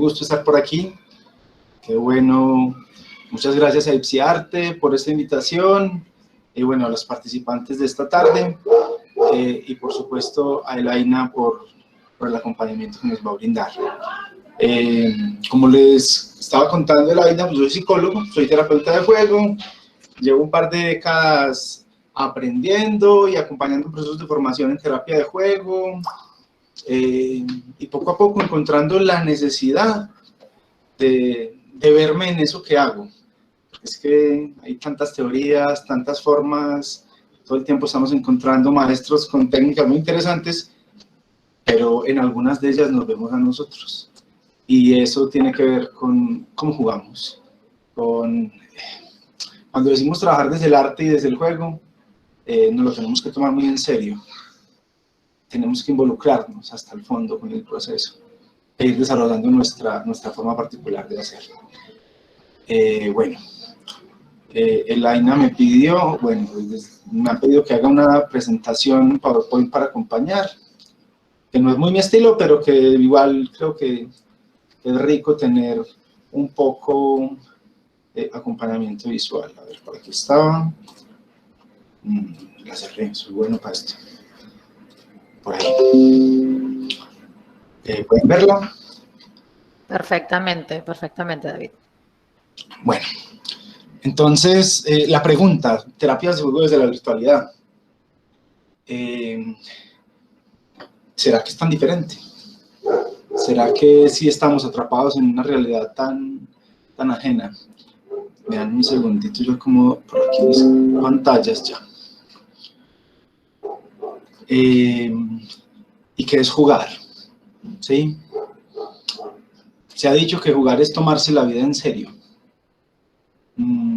gusto estar por aquí. Qué bueno. Muchas gracias a Ipsiarte por esta invitación. Y bueno, a los participantes de esta tarde. Y por supuesto a Elaina por el acompañamiento que nos va a brindar. Como les estaba contando Elaina, pues soy psicólogo, soy terapeuta de juego. Llevo un par de décadas aprendiendo y acompañando procesos de formación en terapia de juego. Y poco a poco encontrando la necesidad de verme en eso que hago. Es que hay tantas teorías, tantas formas, todo el tiempo estamos encontrando maestros con técnicas muy interesantes, pero en algunas de ellas nos vemos a nosotros. Y eso tiene que ver con cómo jugamos. Cuando decimos trabajar desde el arte y desde el juego, nos lo tenemos que tomar muy en serio. Tenemos que involucrarnos hasta el fondo con el proceso e ir desarrollando nuestra forma particular de hacerlo. Elaina me pidió, me ha pedido que haga una presentación PowerPoint para acompañar, que no es muy mi estilo, pero que igual creo que es rico tener un poco de acompañamiento visual. A ver, por aquí estaba. La cerré, soy bueno para esto. Por ahí. ¿Pueden verla? Perfectamente, perfectamente, David. Bueno, entonces, la pregunta, terapias de juego desde la virtualidad. ¿Será que es tan diferente? ¿Será que sí estamos atrapados en una realidad tan ajena? Me dan un segundito, yo como por aquí mis pantallas ya. ¿Y qué es jugar? ¿Sí? Se ha dicho que jugar es tomarse la vida en serio.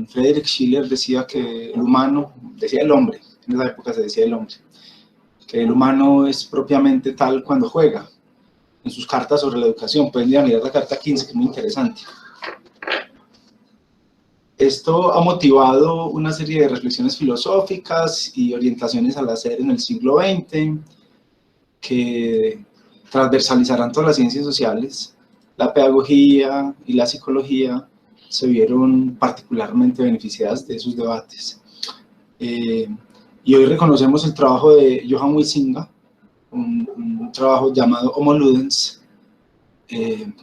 Friedrich Schiller decía que el humano, decía el hombre, en esa época se decía el hombre, que el humano es propiamente tal cuando juega. En sus cartas sobre la educación, pueden ir a mirar la carta 15, que es muy interesante. Esto ha motivado una serie de reflexiones filosóficas y orientaciones al hacer en el siglo XX, que transversalizarán todas las ciencias sociales. La pedagogía y la psicología se vieron particularmente beneficiadas de esos debates. Y hoy reconocemos el trabajo de Johann Huizinga, un trabajo llamado Homo Ludens,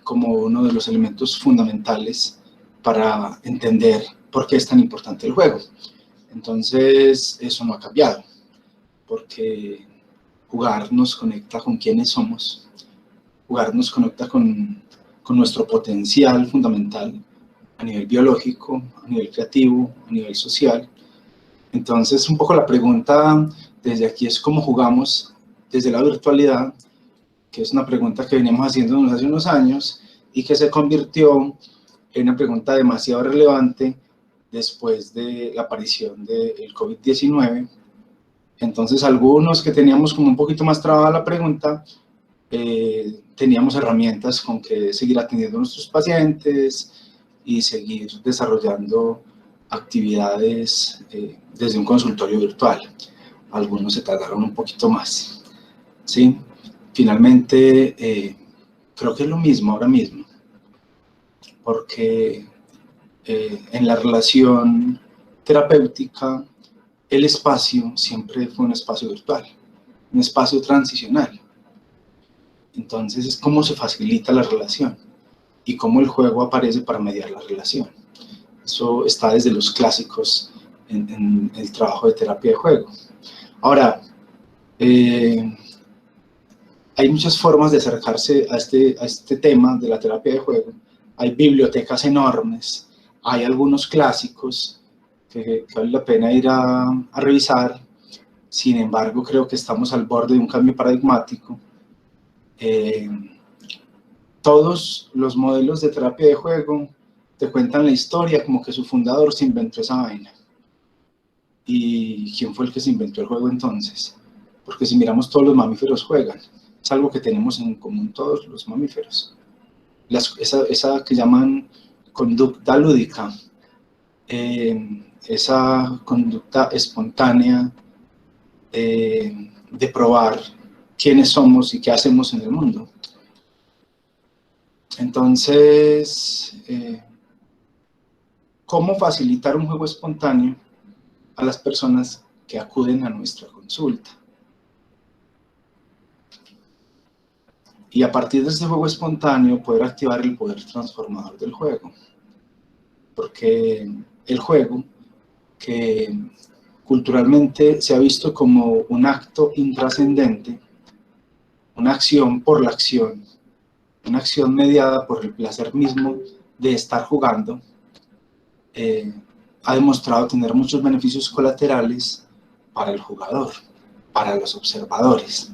como uno de los elementos fundamentales para entender por qué es tan importante el juego. Entonces, eso no ha cambiado, porque jugar nos conecta con quiénes somos, jugar nos conecta con nuestro potencial fundamental a nivel biológico, a nivel creativo, a nivel social. Entonces, un poco la pregunta desde aquí es cómo jugamos desde la virtualidad, que es una pregunta que veníamos haciéndonos hace unos años y que se convirtió en una pregunta demasiado relevante después de la aparición del COVID-19. Entonces, algunos que teníamos como un poquito más trabada la pregunta, teníamos herramientas con que seguir atendiendo a nuestros pacientes y seguir desarrollando actividades desde un consultorio virtual. Algunos se tardaron un poquito más, ¿sí? Finalmente, creo que es lo mismo ahora mismo, porque en la relación terapéutica, el espacio siempre fue un espacio virtual, un espacio transicional. Entonces, es cómo se facilita la relación y cómo el juego aparece para mediar la relación. Eso está desde los clásicos en el trabajo de terapia de juego. Ahora, hay muchas formas de acercarse a este tema de la terapia de juego. Hay bibliotecas enormes, hay algunos clásicos que vale la pena ir a revisar. Sin embargo, creo que estamos al borde de un cambio paradigmático. Todos los modelos de terapia de juego te cuentan la historia como que su fundador se inventó esa vaina. ¿Y quién fue el que se inventó el juego entonces? Porque si miramos, todos los mamíferos juegan. Es algo que tenemos en común todos los mamíferos. Esa que llaman conducta lúdica, esa conducta espontánea de probar quiénes somos y qué hacemos en el mundo. Entonces, ¿cómo facilitar un juego espontáneo a las personas que acuden a nuestra consulta? Y a partir de este juego espontáneo poder activar el poder transformador del juego. Porque el juego, que culturalmente se ha visto como un acto intrascendente, una acción por la acción, una acción mediada por el placer mismo de estar jugando, ha demostrado tener muchos beneficios colaterales para el jugador, para los observadores.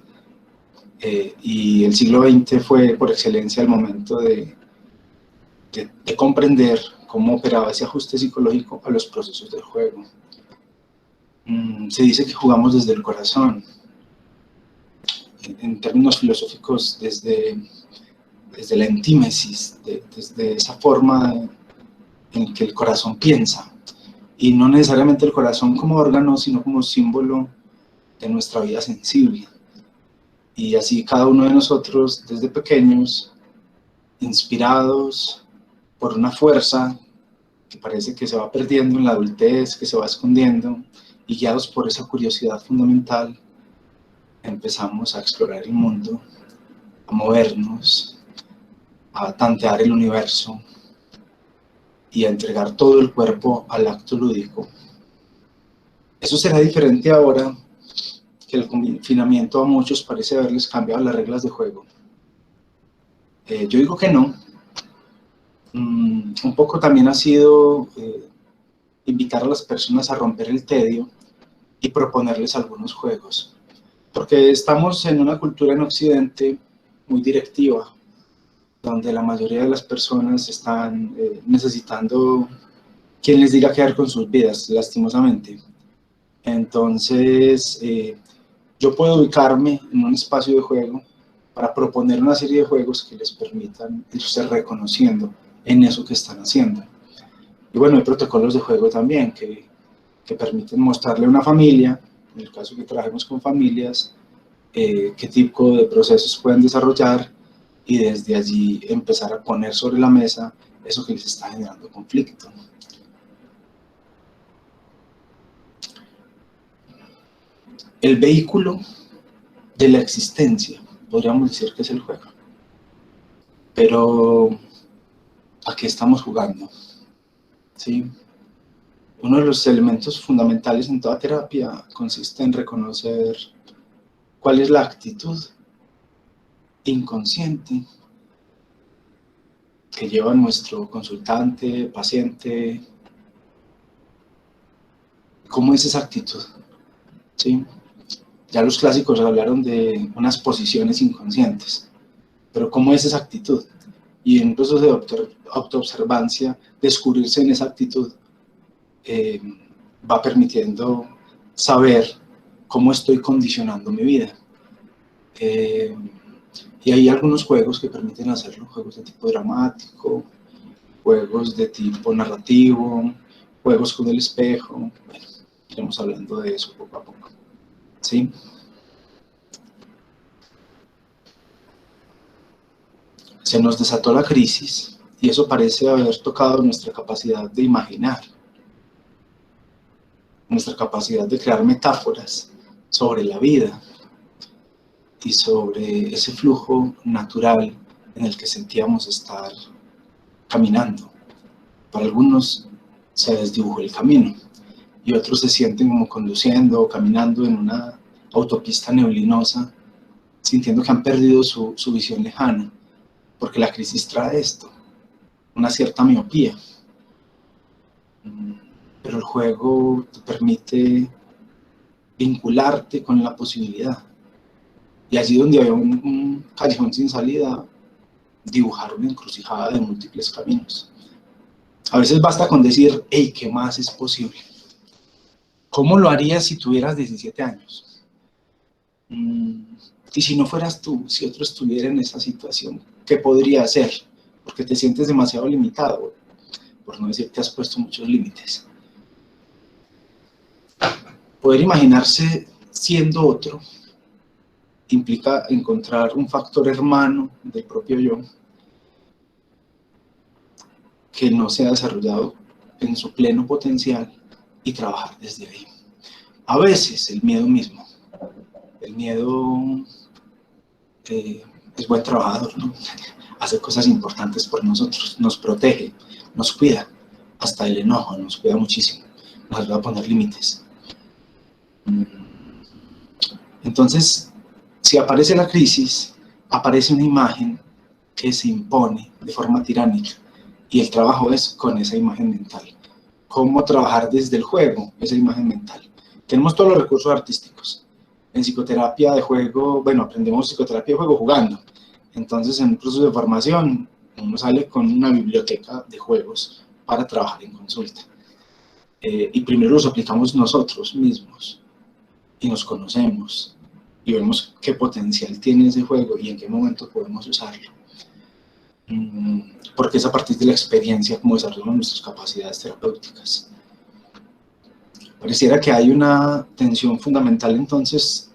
Y el siglo XX fue por excelencia el momento de comprender cómo operaba ese ajuste psicológico a los procesos del juego. Se dice que jugamos desde el corazón. En términos filosóficos, desde la entímesis, desde esa forma en que el corazón piensa, y no necesariamente el corazón como órgano, sino como símbolo de nuestra vida sensible. Y así cada uno de nosotros, desde pequeños, inspirados por una fuerza que parece que se va perdiendo en la adultez, que se va escondiendo, y guiados por esa curiosidad fundamental, empezamos a explorar el mundo, a movernos, a tantear el universo y a entregar todo el cuerpo al acto lúdico. Eso será diferente ahora que el confinamiento a muchos parece haberles cambiado las reglas de juego. Yo digo que no. Un poco también ha sido invitar a las personas a romper el tedio y proponerles algunos juegos. Porque estamos en una cultura en Occidente muy directiva, donde la mayoría de las personas están necesitando quien les diga qué hacer con sus vidas, lastimosamente. Entonces, yo puedo ubicarme en un espacio de juego para proponer una serie de juegos que les permitan irse reconociendo en eso que están haciendo. Y bueno, hay protocolos de juego también que permiten mostrarle a una familia, en el caso que trabajemos con familias, qué tipo de procesos pueden desarrollar y desde allí empezar a poner sobre la mesa eso que les está generando conflicto. El vehículo de la existencia, podríamos decir que es el juego. Pero, ¿a qué estamos jugando? ¿Sí? Uno de los elementos fundamentales en toda terapia consiste en reconocer cuál es la actitud inconsciente que lleva nuestro consultante, paciente. ¿Cómo es esa actitud? ¿Sí? Ya los clásicos hablaron de unas posiciones inconscientes, pero ¿cómo es esa actitud? Y en un proceso de autoobservancia, descubrirse en esa actitud va permitiendo saber cómo estoy condicionando mi vida. Y hay algunos juegos que permiten hacerlo, juegos de tipo dramático, juegos de tipo narrativo, juegos con el espejo. Bueno, iremos hablando de eso poco a poco. ¿Sí? Se nos desató la crisis y eso parece haber tocado nuestra capacidad de imaginar, nuestra capacidad de crear metáforas sobre la vida y sobre ese flujo natural en el que sentíamos estar caminando. Para algunos se desdibujó el camino y otros se sienten como conduciendo o caminando en una autopista neblinosa, sintiendo que han perdido su visión lejana, porque la crisis trae esto, una cierta miopía. Pero el juego te permite vincularte con la posibilidad. Y allí donde había un callejón sin salida, dibujar una encrucijada de múltiples caminos. A veces basta con decir, hey, ¿qué más es posible? ¿Cómo lo harías si tuvieras 17 años? Y si no fueras tú, si otro estuviera en esa situación, ¿qué podría hacer? Porque te sientes demasiado limitado, por no decir que has puesto muchos límites. Poder imaginarse siendo otro implica encontrar un factor hermano del propio yo que no se ha desarrollado en su pleno potencial y trabajar desde ahí. A veces el miedo mismo, el miedo es buen trabajador, ¿no? Hace cosas importantes por nosotros, nos protege, nos cuida, hasta el enojo nos cuida muchísimo, nos ayuda a poner límites. Entonces, si aparece la crisis, aparece una imagen que se impone de forma tiránica, y el trabajo es con esa imagen mental. ¿Cómo trabajar desde el juego esa imagen mental? Tenemos todos los recursos artísticos. En psicoterapia de juego, bueno, aprendemos psicoterapia de juego jugando. Entonces, en un proceso de formación, uno sale con una biblioteca de juegos para trabajar en consulta. Y primero los aplicamos nosotros mismos, y nos conocemos, y vemos qué potencial tiene ese juego y en qué momento podemos usarlo. Porque es a partir de la experiencia como desarrollamos nuestras capacidades terapéuticas. Pareciera que hay una tensión fundamental entonces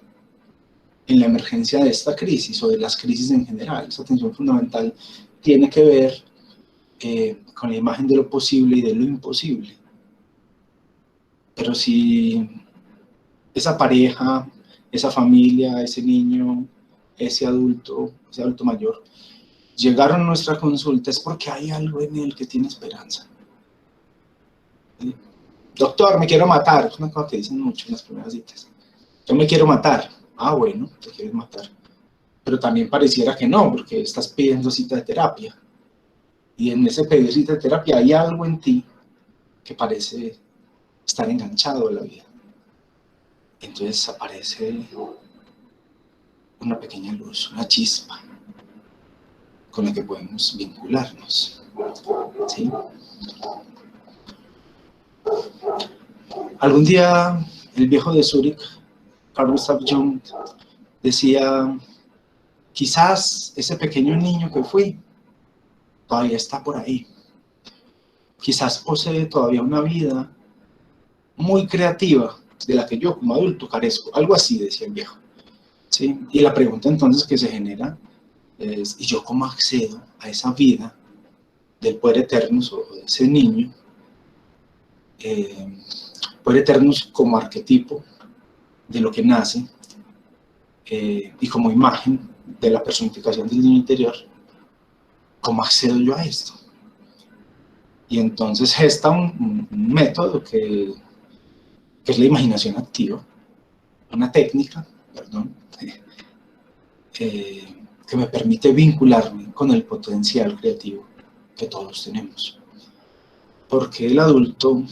en la emergencia de esta crisis o de las crisis en general. Esa tensión fundamental tiene que ver con la imagen de lo posible y de lo imposible. Pero si esa pareja, esa familia, ese niño, ese adulto mayor, llegaron a nuestra consulta es porque hay algo en él que tiene esperanza. ¿Sí? Doctor, me quiero matar. Es una cosa que dicen mucho en las primeras citas. Yo me quiero matar. Ah, bueno, te quieres matar. Pero también pareciera que no, porque estás pidiendo cita de terapia. Y en ese pedir cita de terapia hay algo en ti que parece estar enganchado a la vida. Entonces aparece una pequeña luz, una chispa, con la que podemos vincularnos. ¿Sí? Algún día el viejo de Zúrich, Carl Gustav Jung, decía, quizás ese pequeño niño que fui todavía está por ahí. Quizás posee todavía una vida muy creativa de la que yo como adulto carezco. Algo así decía el viejo. ¿Sí? Y la pregunta entonces que se genera es, ¿y yo cómo accedo a esa vida del Poder Eternus o de ese niño? Poder Eternus como arquetipo de lo que nace y como imagen de la personificación del niño interior. ¿Cómo accedo yo a esto? Y entonces gesta un método que es la imaginación activa, una técnica, perdón, que me permite vincularme con el potencial creativo que todos tenemos. Porque el adulto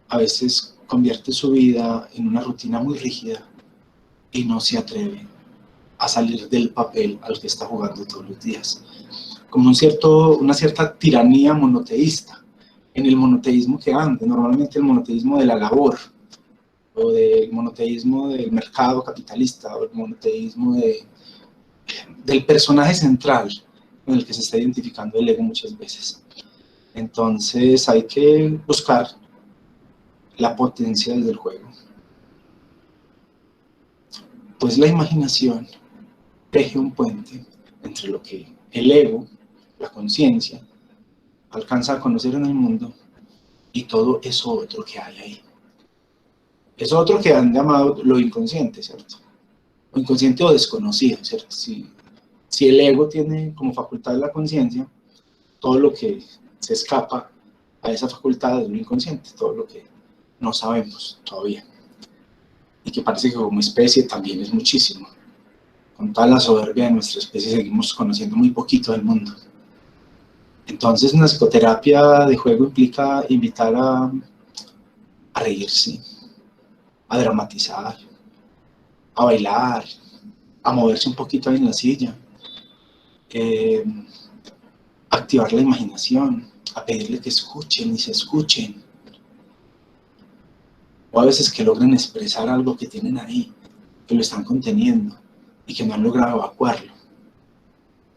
a veces convierte su vida en una rutina muy rígida y no se atreve a salir del papel al que está jugando todos los días. Como una cierta tiranía monoteísta, en el monoteísmo que anda, normalmente el monoteísmo de la labor, o del monoteísmo del mercado capitalista, o el monoteísmo del personaje central con el que se está identificando el ego muchas veces. Entonces hay que buscar la potencia del juego. Pues la imaginación teje un puente entre lo que el ego, la conciencia, alcanza a conocer en el mundo y todo eso otro que hay ahí. Eso otro que han llamado lo inconsciente, ¿cierto? O inconsciente o desconocido, ¿cierto? Si el ego tiene como facultad de la conciencia, todo lo que se escapa a esa facultad es lo inconsciente, todo lo que no sabemos todavía. Y que parece que como especie también es muchísimo. Con toda la soberbia de nuestra especie seguimos conociendo muy poquito del mundo. Entonces una psicoterapia de juego implica invitar a reírse, a dramatizar, a bailar, a moverse un poquito ahí en la silla, activar la imaginación, a pedirle que escuchen y se escuchen. O a veces que logren expresar algo que tienen ahí, que lo están conteniendo y que no han logrado evacuarlo.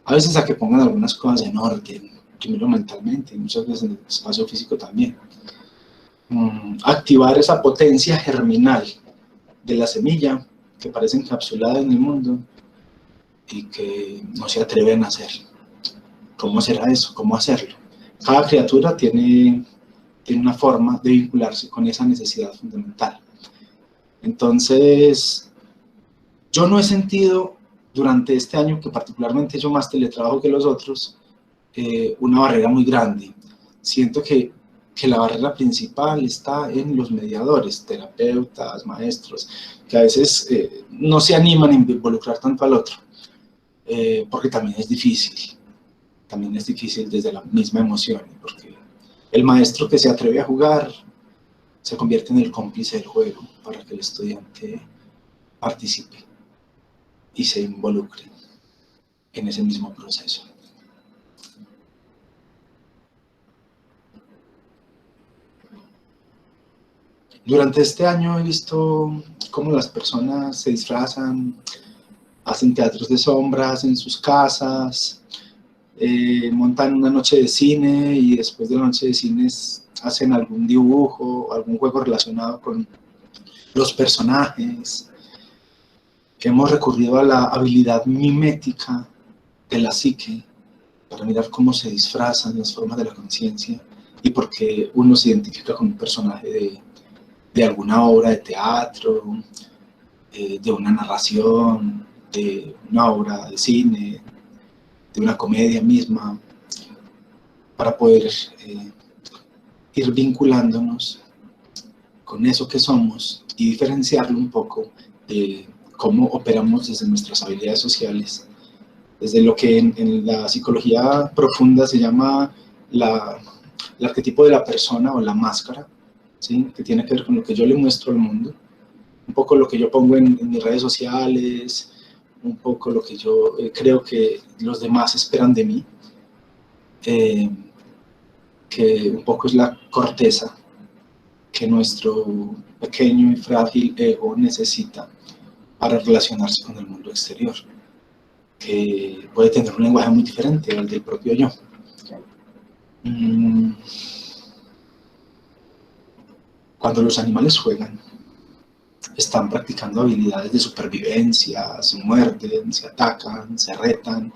A veces a que pongan algunas cosas en orden, primero mentalmente y muchas veces en el espacio físico también. Activar esa potencia germinal de la semilla que parece encapsulada en el mundo y que no se atreven a hacer. ¿Cómo será eso? ¿Cómo hacerlo? Cada criatura tiene una forma de vincularse con esa necesidad fundamental. Entonces, yo no he sentido durante este año, que particularmente yo más teletrabajo que los otros, una barrera muy grande. Siento que la barrera principal está en los mediadores, terapeutas, maestros, que a veces no se animan a involucrar tanto al otro, porque también es difícil desde la misma emoción, porque el maestro que se atreve a jugar se convierte en el cómplice del juego para que el estudiante participe y se involucre en ese mismo proceso. Durante este año he visto cómo las personas se disfrazan, hacen teatros de sombras en sus casas, montan una noche de cine y después de la noche de cine hacen algún dibujo, algún juego relacionado con los personajes. Hemos recurrido a la habilidad mimética de la psique para mirar cómo se disfrazan las formas de la conciencia y por qué uno se identifica con un personaje de alguna obra de teatro, de una narración, de una obra de cine, de una comedia misma, para poder ir vinculándonos con eso que somos y diferenciarlo un poco de cómo operamos desde nuestras habilidades sociales, desde lo que en la psicología profunda se llama el arquetipo de la persona o la máscara, ¿sí? Que tiene que ver con lo que yo le muestro al mundo, un poco lo que yo pongo en mis redes sociales, un poco lo que yo creo que los demás esperan de mí, que un poco es la corteza que nuestro pequeño y frágil ego necesita para relacionarse con el mundo exterior, que puede tener un lenguaje muy diferente al del propio yo. Cuando los animales juegan, están practicando habilidades de supervivencia, se muerden, se atacan, se retan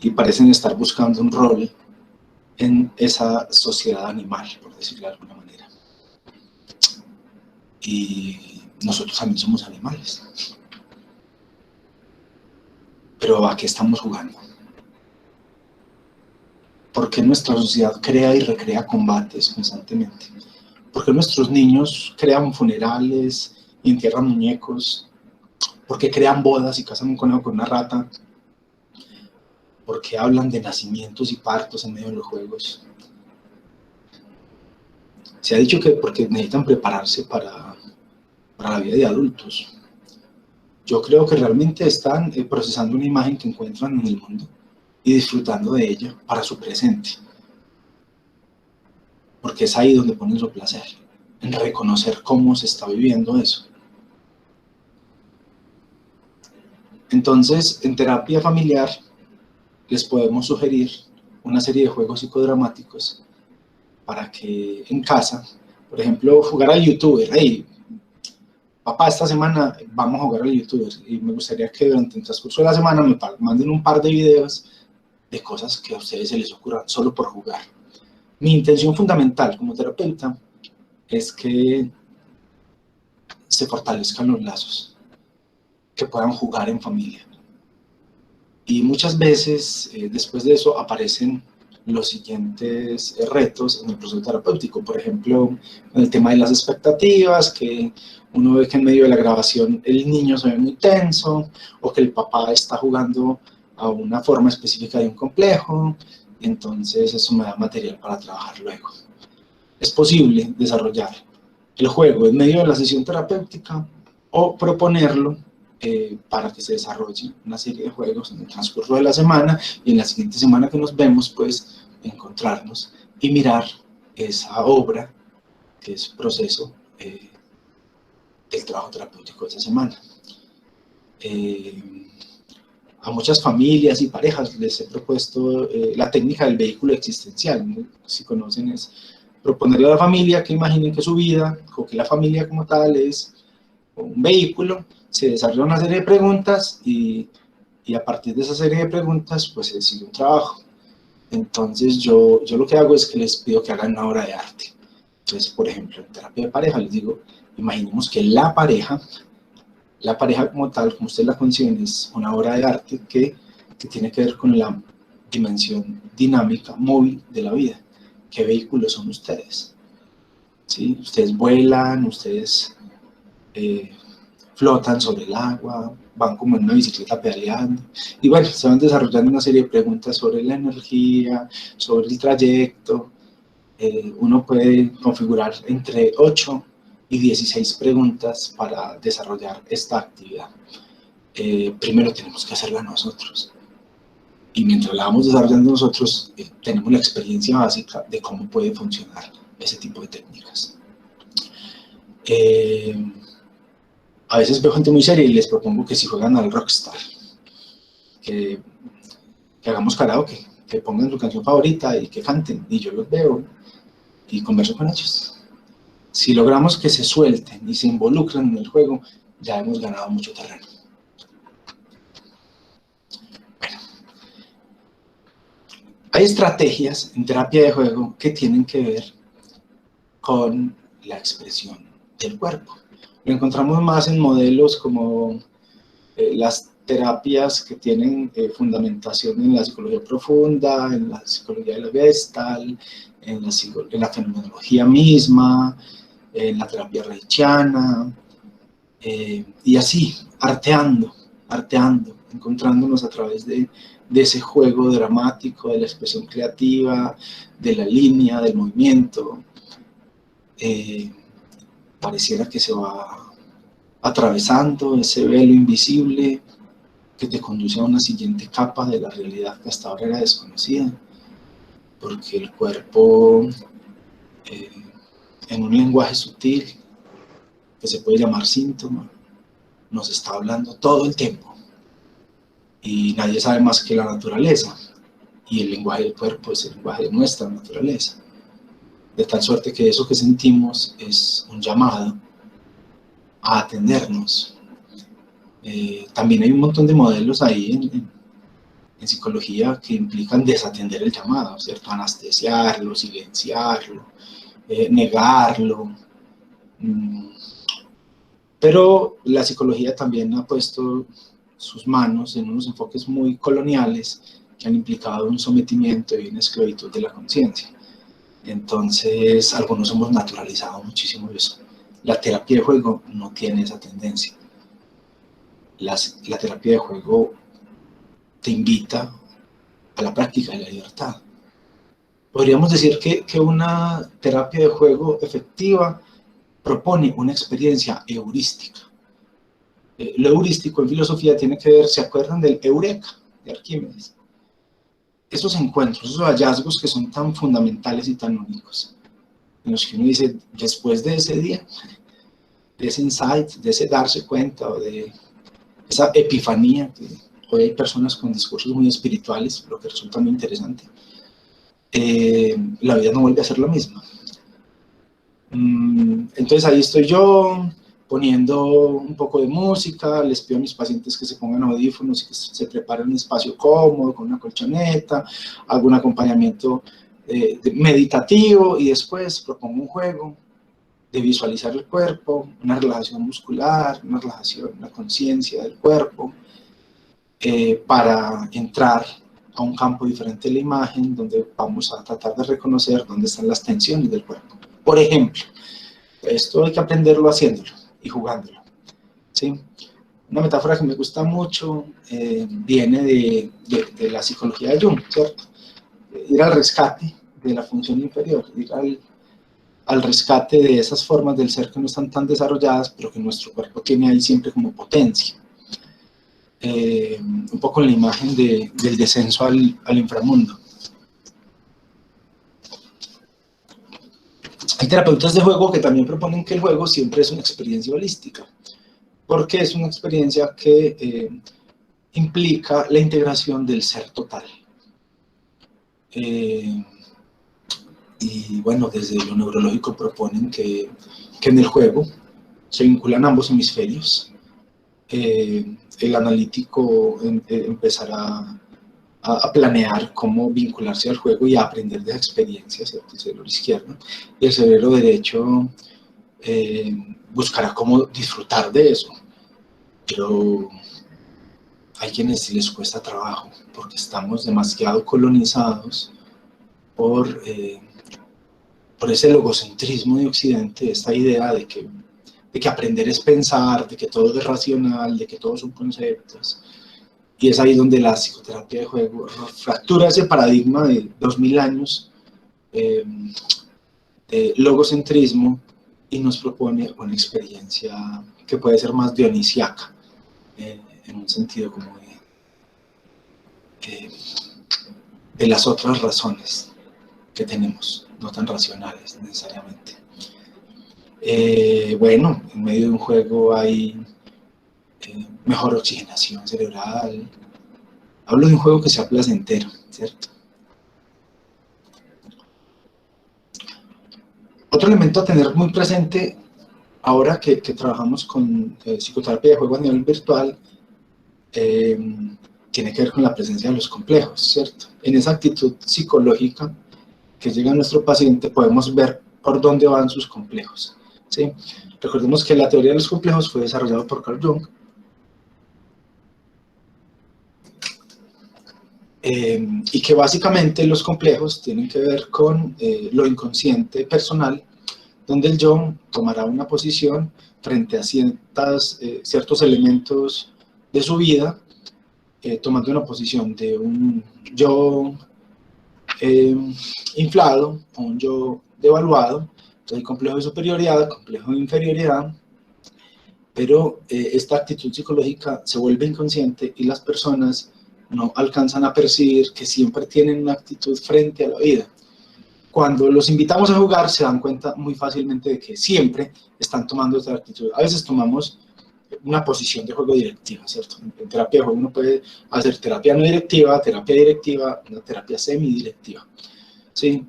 y parecen estar buscando un rol en esa sociedad animal, por decirlo de alguna manera. Y nosotros también somos animales. Pero ¿a qué estamos jugando? ¿Por qué nuestra sociedad crea y recrea combates constantemente? ¿Por qué nuestros niños crean funerales y entierran muñecos? ¿Por qué crean bodas y casan un conejo con una rata? ¿Por qué hablan de nacimientos y partos en medio de los juegos? Se ha dicho que porque necesitan prepararse para la vida de adultos. Yo creo que realmente están procesando una imagen que encuentran en el mundo y disfrutando de ella para su presente. Porque es ahí donde ponen su placer, en reconocer cómo se está viviendo eso. Entonces, en terapia familiar, les podemos sugerir una serie de juegos psicodramáticos para que en casa, por ejemplo, jugar al youtuber. Hey, papá, esta semana vamos a jugar al youtuber y me gustaría que durante el transcurso de la semana me manden un par de videos de cosas que a ustedes se les ocurran solo por jugar. Mi intención fundamental como terapeuta es que se fortalezcan los lazos, que puedan jugar en familia. Y muchas veces, después de eso, aparecen los siguientes retos en el proceso terapéutico. Por ejemplo, en el tema de las expectativas, que uno ve que en medio de la grabación el niño se ve muy tenso, o que el papá está jugando a una forma específica de un complejo, y entonces eso me da material para trabajar luego. Es posible desarrollar el juego en medio de la sesión terapéutica o proponerlo para que se desarrolle una serie de juegos en el transcurso de la semana y en la siguiente semana que nos vemos, pues encontrarnos y mirar esa obra que es proceso del trabajo terapéutico de esa semana. A muchas familias y parejas les he propuesto la técnica del vehículo existencial, ¿no? Si conocen, es proponerle a la familia que imaginen que su vida o que la familia como tal es un vehículo, se desarrolla una serie de preguntas y a partir de esa serie de preguntas pues se sigue un trabajo. Entonces yo lo que hago es que les pido que hagan una obra de arte. Entonces, por ejemplo, en terapia de pareja les digo, imaginemos que la pareja como tal, como ustedes la conciben, es una obra de arte que tiene que ver con la dimensión dinámica, móvil de la vida. ¿Qué vehículos son ustedes? ¿Sí? Ustedes vuelan, ustedes flotan sobre el agua, van como en una bicicleta pedaleando, y bueno, se van desarrollando una serie de preguntas sobre la energía, sobre el trayecto. Uno puede configurar entre 8 y 16 preguntas para desarrollar esta actividad. Primero tenemos que hacerla nosotros, y mientras la vamos desarrollando nosotros, tenemos la experiencia básica de cómo puede funcionar ese tipo de técnicas. A veces veo gente muy seria y les propongo que si juegan al Rockstar, que hagamos karaoke, que pongan su canción favorita y que canten, y yo los veo y converso con ellos. Si logramos que se suelten y se involucren en el juego, ya hemos ganado mucho terreno. Bueno, hay estrategias en terapia de juego que tienen que ver con la expresión del cuerpo. Lo encontramos más en modelos como las terapias que tienen fundamentación en la psicología profunda, en la psicología de la Gestalt, en la fenomenología misma, en la terapia reichiana, y así, arteando, encontrándonos a través de ese juego dramático, de la expresión creativa, de la línea, del movimiento. Pareciera que se va atravesando ese velo invisible que te conduce a una siguiente capa de la realidad que hasta ahora era desconocida, porque el cuerpo, en un lenguaje sutil, que se puede llamar síntoma, nos está hablando todo el tiempo, y nadie sabe más que la naturaleza, y el lenguaje del cuerpo es el lenguaje de nuestra naturaleza, de tal suerte que eso que sentimos es un llamado a atendernos. También hay un montón de modelos ahí en psicología que implican desatender el llamado, ¿cierto? Anestesiarlo, silenciarlo, negarlo. Pero la psicología también ha puesto sus manos en unos enfoques muy coloniales que han implicado un sometimiento y una esclavitud de la conciencia. Entonces, algunos hemos naturalizado muchísimo eso. La terapia de juego no tiene esa tendencia. La terapia de juego te invita a la práctica de la libertad. Podríamos decir que una terapia de juego efectiva propone una experiencia heurística. Lo heurístico en filosofía tiene que ver, ¿se acuerdan del Eureka de Arquímedes? Esos encuentros, esos hallazgos que son tan fundamentales y tan únicos, en los que uno dice, después de ese día, de ese insight, de ese darse cuenta, o de esa epifanía, que hoy hay personas con discursos muy espirituales, lo que resulta muy interesante, la vida no vuelve a ser la misma. Entonces ahí estoy yo, poniendo un poco de música, les pido a mis pacientes que se pongan audífonos y que se preparen un espacio cómodo, con una colchoneta, hago un acompañamiento meditativo, y después propongo un juego de visualizar el cuerpo, una relajación muscular, una relajación, una conciencia del cuerpo, para entrar a un campo diferente de la imagen, donde vamos a tratar de reconocer dónde están las tensiones del cuerpo. Por ejemplo, esto hay que aprenderlo haciéndolo y jugándolo, ¿sí? Una metáfora que me gusta mucho viene de la psicología de Jung, ¿cierto? Ir al rescate de la función inferior, ir al rescate de esas formas del ser que no están tan desarrolladas, pero que nuestro cuerpo tiene ahí siempre como potencia. Un poco en la imagen del descenso al inframundo. Hay terapeutas de juego que también proponen que el juego siempre es una experiencia holística, porque es una experiencia que implica la integración del ser total. Y bueno, desde lo neurológico proponen que en el juego se vinculan ambos hemisferios. El analítico empezará a planear cómo vincularse al juego y a aprender de esa experiencia, ¿cierto? El cerebro izquierdo. Y el cerebro derecho buscará cómo disfrutar de eso. Pero hay quienes les cuesta trabajo, porque estamos demasiado colonizados por ese logocentrismo de Occidente, esta idea de que aprender es pensar, de que todo es racional, de que todos son conceptos. Y es ahí donde la psicoterapia de juego fractura ese paradigma de 2000 años de logocentrismo y nos propone una experiencia que puede ser más dionisiaca, en un sentido como de las otras razones que tenemos, no tan racionales necesariamente. Bueno, en medio de un juego hay mejor oxigenación cerebral. Hablo de un juego que sea placentero, ¿cierto? Otro elemento a tener muy presente ahora que trabajamos con psicoterapia de juego a nivel virtual tiene que ver con la presencia de los complejos, ¿cierto? En esa actitud psicológica que llega a nuestro paciente podemos ver por dónde van sus complejos, ¿sí? Recordemos que la teoría de los complejos fue desarrollada por Carl Jung, y que básicamente los complejos tienen que ver con lo inconsciente personal, donde el yo tomará una posición frente a ciertos elementos de su vida, tomando una posición de un yo inflado o un yo devaluado. Entonces hay complejo de superioridad, complejo de inferioridad, pero esta actitud psicológica se vuelve inconsciente y las personas no alcanzan a percibir que siempre tienen una actitud frente a la vida. Cuando los invitamos a jugar se dan cuenta muy fácilmente de que siempre están tomando esta actitud. A veces tomamos una posición de juego directiva, ¿cierto? En terapia de juego uno puede hacer terapia no directiva, terapia directiva, una terapia semidirectiva. Sí,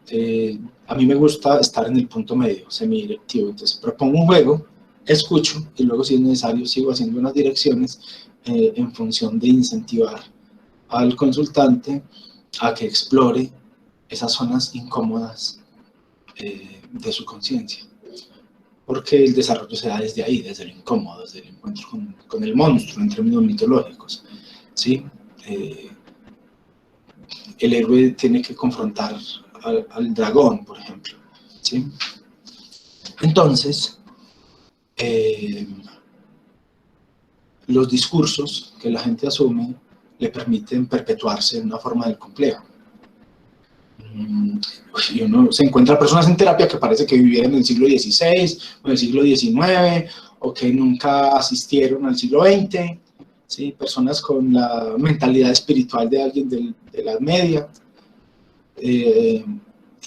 a mí me gusta estar en el punto medio, semidirectivo. Entonces propongo un juego, escucho y luego si es necesario sigo haciendo unas direcciones en función de incentivar al consultante a que explore esas zonas incómodas de su conciencia. Porque el desarrollo se da desde ahí, desde lo incómodo, desde el encuentro con el monstruo en términos mitológicos, ¿sí? El héroe tiene que confrontar al dragón, por ejemplo, ¿sí? Entonces, los discursos que la gente asume le permiten perpetuarse en una forma del complejo. Y uno se encuentra personas en terapia que parece que vivían en el siglo XVI o en el siglo XIX o que nunca asistieron al siglo XX, ¿sí? Personas con la mentalidad espiritual de alguien de la Edad Media,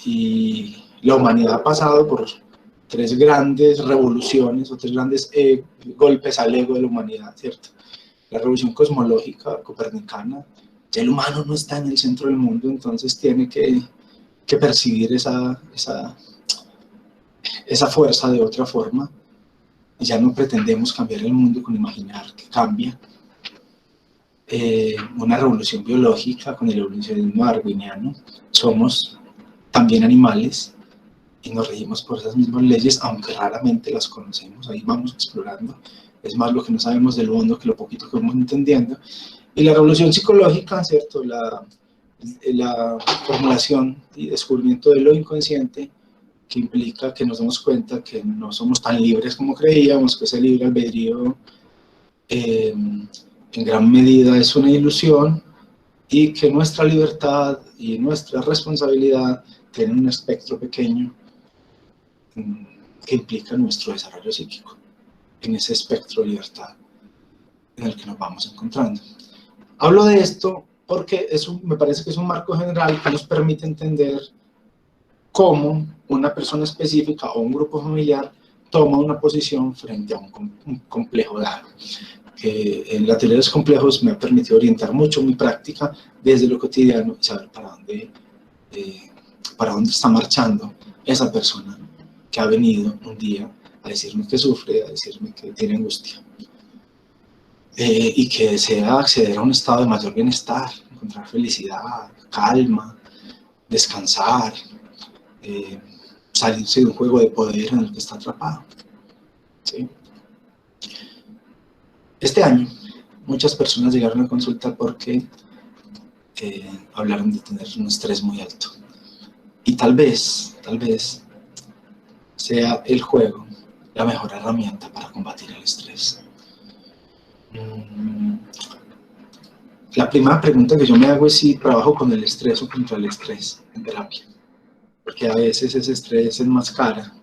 y la humanidad ha pasado por 3 grandes revoluciones o 3 grandes golpes al ego de la humanidad, ¿cierto? La revolución cosmológica copernicana, ya el humano no está en el centro del mundo, entonces tiene que percibir esa fuerza de otra forma, y ya no pretendemos cambiar el mundo con imaginar que cambia. Una revolución biológica con el evolucionismo darwiniano, somos también animales y nos regimos por esas mismas leyes, aunque raramente las conocemos, ahí vamos explorando, es más lo que no sabemos del mundo que lo poquito que vamos entendiendo. Y la revolución psicológica, ¿cierto? La formulación y descubrimiento de lo inconsciente, que implica que nos demos cuenta que no somos tan libres como creíamos, que ese libre albedrío en gran medida es una ilusión y que nuestra libertad y nuestra responsabilidad tienen un espectro pequeño que implica nuestro desarrollo psíquico, en ese espectro de libertad en el que nos vamos encontrando. Hablo de esto porque me parece que es un marco general que nos permite entender cómo una persona específica o un grupo familiar toma una posición frente a un complejo dado. En la teoría de los complejos me ha permitido orientar mucho mi práctica desde lo cotidiano y saber para dónde está marchando esa persona que ha venido un día a decirme que sufre, a decirme que tiene angustia. Y que desea acceder a un estado de mayor bienestar, encontrar felicidad, calma, descansar, salirse de un juego de poder en el que está atrapado. ¿Sí? Este año, muchas personas llegaron a consulta porque hablaron de tener un estrés muy alto. Y tal vez sea el juego la mejor herramienta para combatir el estrés. La primera pregunta que yo me hago es si trabajo con el estrés o contra el estrés en terapia. Porque a veces ese estrés enmascara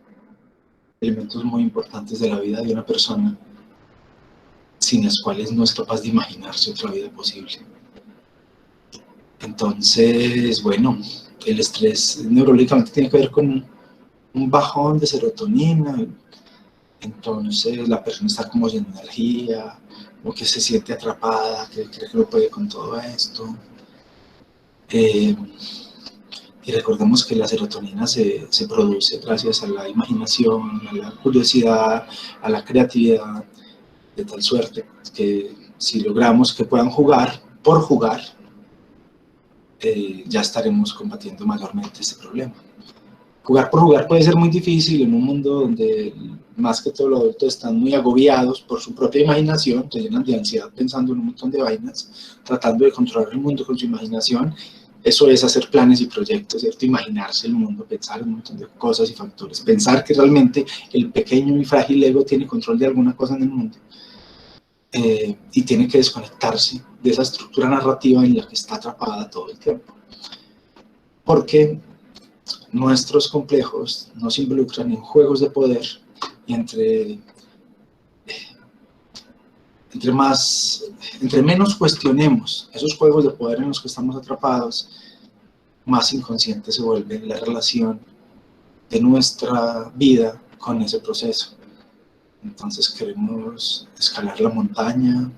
elementos muy importantes de la vida de una persona sin las cuales no es capaz de imaginarse otra vida posible. Entonces, bueno, el estrés neurológicamente tiene que ver con un bajón de serotonina. Entonces la persona está como sin energía, o que se siente atrapada, que cree que no puede con todo esto. Y recordemos que la serotonina se produce gracias a la imaginación, a la curiosidad, a la creatividad, de tal suerte que si logramos que puedan jugar por jugar, ya estaremos combatiendo mayormente este problema. Jugar por jugar puede ser muy difícil en un mundo donde más que todo los adultos están muy agobiados por su propia imaginación, se llenan de ansiedad pensando en un montón de vainas, tratando de controlar el mundo con su imaginación. Eso es hacer planes y proyectos, ¿cierto? Imaginarse el mundo, pensar en un montón de cosas y factores, pensar que realmente el pequeño y frágil ego tiene control de alguna cosa en el mundo. Y tiene que desconectarse de esa estructura narrativa en la que está atrapada todo el tiempo. Porque nuestros complejos nos involucran en juegos de poder y entre menos cuestionemos esos juegos de poder en los que estamos atrapados, más inconsciente se vuelve la relación de nuestra vida con ese proceso. Entonces queremos escalar la montaña,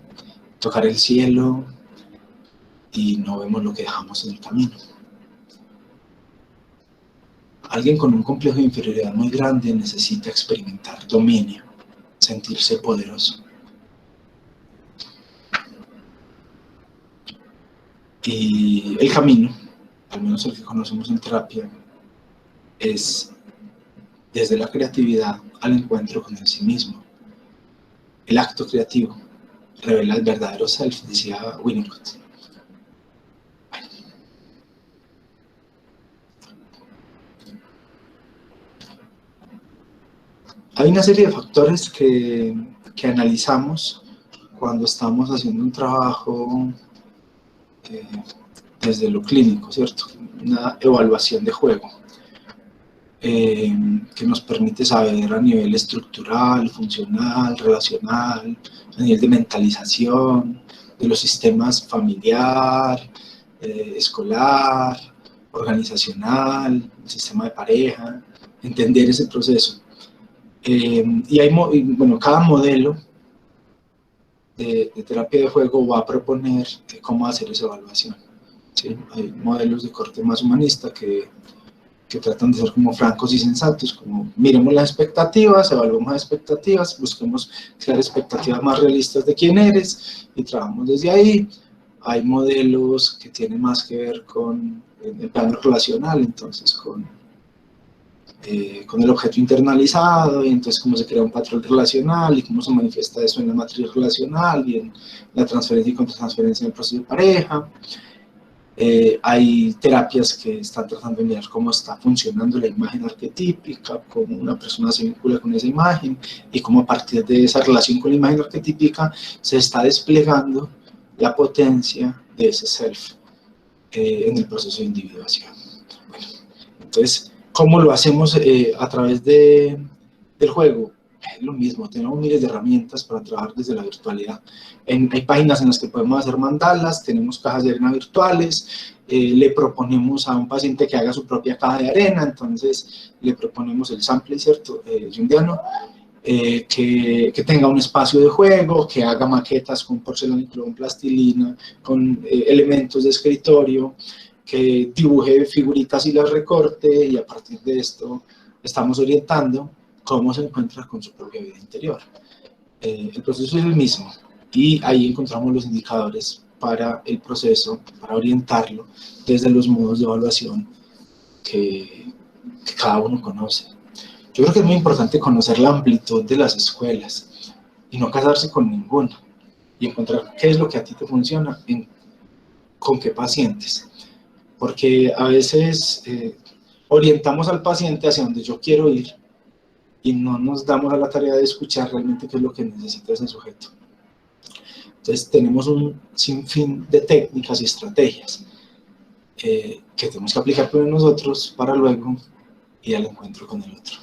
tocar el cielo y no vemos lo que dejamos en el camino. Alguien con un complejo de inferioridad muy grande necesita experimentar dominio, sentirse poderoso. Y el camino, al menos el que conocemos en terapia, es desde la creatividad al encuentro con el sí mismo. El acto creativo revela el verdadero self, decía Winnicott. Hay una serie de factores que analizamos cuando estamos haciendo un trabajo desde lo clínico, ¿cierto? Una evaluación de juego que nos permite saber a nivel estructural, funcional, relacional, a nivel de mentalización, de los sistemas familiar, escolar, organizacional, el sistema de pareja, entender ese proceso. Bueno, cada modelo de terapia de juego va a proponer cómo hacer esa evaluación. ¿Sí? Hay modelos de corte más humanista que tratan de ser como francos y sensatos, como miremos las expectativas, evaluemos las expectativas, busquemos crear expectativas más realistas de quién eres y trabajamos desde ahí. Hay modelos que tienen más que ver con el plano relacional, entonces con el objeto internalizado, y entonces cómo se crea un patrón relacional y cómo se manifiesta eso en la matriz relacional y en la transferencia y contratransferencia en el proceso de pareja. Hay terapias que están tratando de mirar cómo está funcionando la imagen arquetípica, cómo una persona se vincula con esa imagen y cómo a partir de esa relación con la imagen arquetípica se está desplegando la potencia de ese self en el proceso de individuación. Bueno, entonces, ¿cómo lo hacemos a través del juego? Es lo mismo, tenemos miles de herramientas para trabajar desde la virtualidad. Hay páginas en las que podemos hacer mandalas, tenemos cajas de arena virtuales, le proponemos a un paciente que haga su propia caja de arena, entonces le proponemos el sample, ¿cierto? Jungiano, que tenga un espacio de juego, que haga maquetas con porcelana, con plastilina, con elementos de escritorio, que dibuje figuritas y las recorte, y a partir de esto estamos orientando cómo se encuentra con su propia vida interior. El proceso es el mismo y ahí encontramos los indicadores para el proceso, para orientarlo desde los modos de evaluación que cada uno conoce. Yo creo que es muy importante conocer la amplitud de las escuelas y no casarse con ninguna, y encontrar qué es lo que a ti te funciona, con qué pacientes, porque a veces orientamos al paciente hacia donde yo quiero ir y no nos damos a la tarea de escuchar realmente qué es lo que necesita ese sujeto. Entonces tenemos un sinfín de técnicas y estrategias que tenemos que aplicar primero nosotros para luego ir al encuentro con el otro.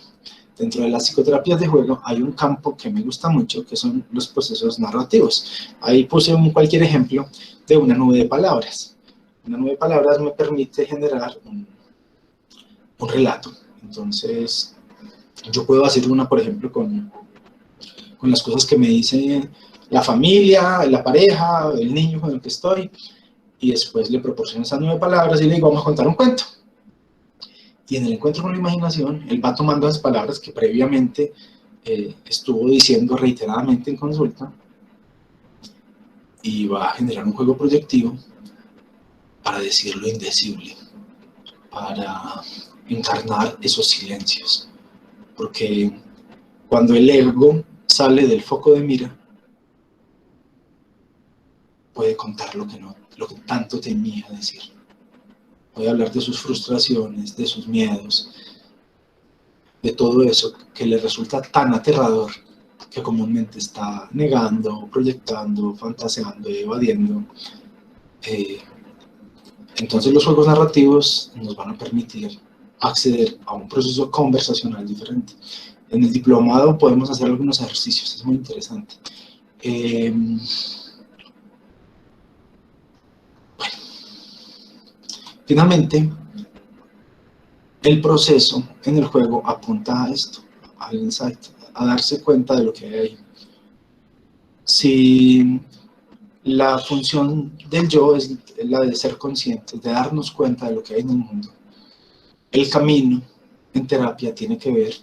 Dentro de las psicoterapias de juego hay un campo que me gusta mucho, que son los procesos narrativos. Ahí puse cualquier ejemplo de una nube de palabras. Una nube de palabras me permite generar un relato. Entonces, yo puedo hacer una, por ejemplo, con las cosas que me dice la familia, la pareja, el niño con el que estoy, y después le proporciono esa nube de palabras y le digo, vamos a contar un cuento. Y en el encuentro con la imaginación, él va tomando las palabras que previamente estuvo diciendo reiteradamente en consulta y va a generar un juego proyectivo para decir lo indecible, para encarnar esos silencios. Porque cuando el ego sale del foco de mira, puede contar lo que tanto temía decir. Puede hablar de sus frustraciones, de sus miedos, de todo eso que le resulta tan aterrador que comúnmente está negando, proyectando, fantaseando, evadiendo. Entonces los juegos narrativos nos van a permitir acceder a un proceso conversacional diferente. En el diplomado podemos hacer algunos ejercicios, es muy interesante. Bueno, finalmente, el proceso en el juego apunta a esto, al insight, a darse cuenta de lo que hay ahí. Si la función del yo es la de ser conscientes, de darnos cuenta de lo que hay en el mundo, el camino en terapia tiene que ver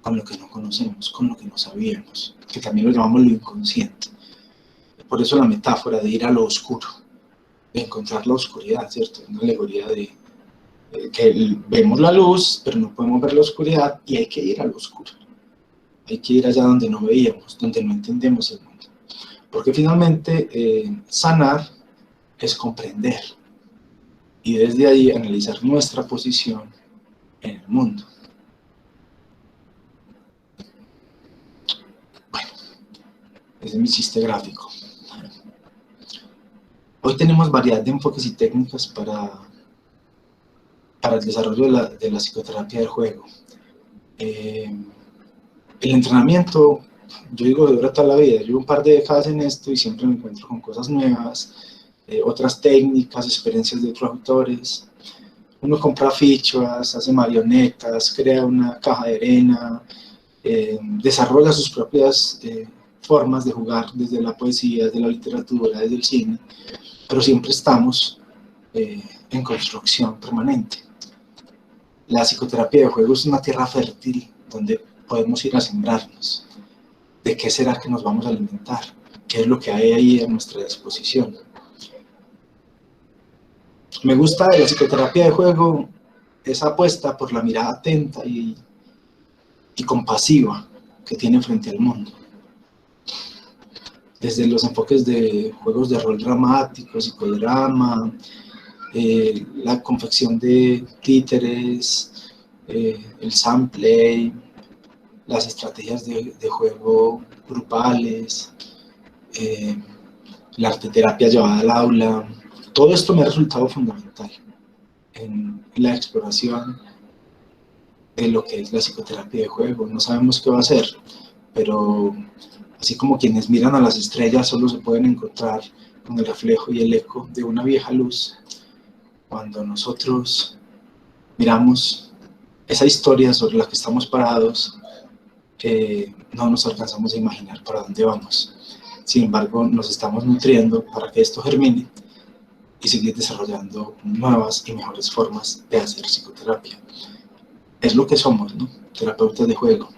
con lo que no conocemos, con lo que no sabíamos, que también lo llamamos lo inconsciente. Por eso la metáfora de ir a lo oscuro, de encontrar la oscuridad, ¿cierto? Una alegoría de que vemos la luz, pero no podemos ver la oscuridad y hay que ir a lo oscuro. Hay que ir allá donde no veíamos, donde no entendemos el mundo. Porque finalmente sanar es comprender y desde ahí analizar nuestra posición en el mundo. Bueno, ese es mi chiste gráfico. Hoy tenemos variedad de enfoques y técnicas para el desarrollo de la psicoterapia del juego. El entrenamiento, yo digo, dura toda la vida. Llevo un par de décadas en esto y siempre me encuentro con cosas nuevas, otras técnicas, experiencias de otros autores. Uno compra fichas, hace marionetas, crea una caja de arena, desarrolla sus propias formas de jugar, desde la poesía, desde la literatura, desde el cine, pero siempre estamos en construcción permanente. La psicoterapia de juego es una tierra fértil donde podemos ir a sembrarnos. ¿De qué será que nos vamos a alimentar? ¿Qué es lo que hay ahí a nuestra disposición? Me gusta de la psicoterapia de juego esa apuesta por la mirada atenta y compasiva que tiene frente al mundo. Desde los enfoques de juegos de rol dramático, psicodrama, la confección de títeres, el samplay, las estrategias de juego grupales, la arteterapia llevada al aula. Todo esto me ha resultado fundamental en la exploración de lo que es la psicoterapia de juego. No sabemos qué va a ser, pero así como quienes miran a las estrellas solo se pueden encontrar con el reflejo y el eco de una vieja luz, cuando nosotros miramos esa historia sobre la que estamos parados, no nos alcanzamos a imaginar para dónde vamos. Sin embargo, nos estamos nutriendo para que esto germine y seguir desarrollando nuevas y mejores formas de hacer psicoterapia. Es lo que somos, ¿no? Terapeutas de juego.